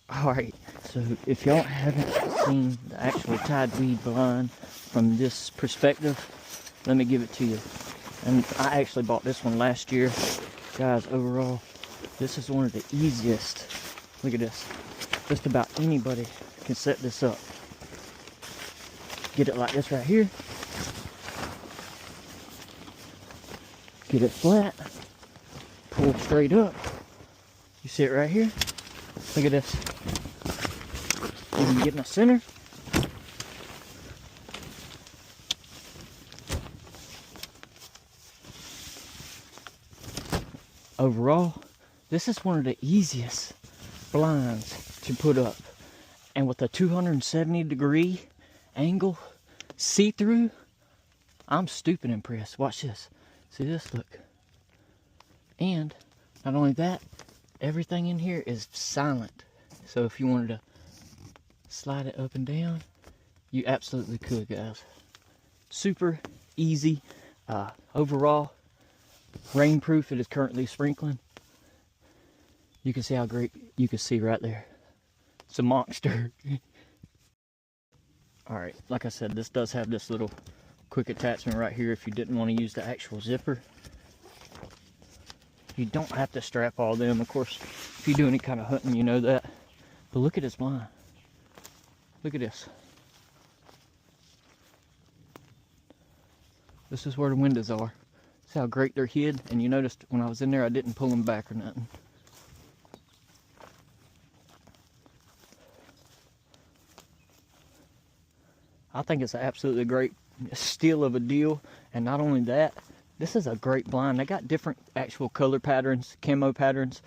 Alright, so if y'all haven't seen the actual Tidewe blind from this perspective, let me give it to you. And I actually bought this one last year. Guys, overall, this is one of the easiest. Look at this. Just about anybody can set this up. Get it like this right here. Get it flat. Pull straight up. You see it right here? Look at this. You can get in the center. Overall, this is one of the easiest blinds to put up. And with a 270-degree angle, see-through, I'm stupid impressed. Watch this. See this? Look. And not only that, everything in here is silent. So if you wanted to slide it up and down, you absolutely could, guys. Super easy. Overall, rainproof. It is currently sprinkling. You can see how great you can see right there. It's a monster. Alright, like I said, this does have this little quick attachment right here if you didn't want to use the actual zipper. You don't have to strap all them. Of course, if you do any kind of hunting, you know that. But look at this blind. Look at this. This is where the windows are. See how great they're hid? And you noticed when I was in there, I didn't pull them back or nothing. I think it's an absolutely great steal of a deal. And not only that, this is a great blind. They got different actual color patterns, camo patterns.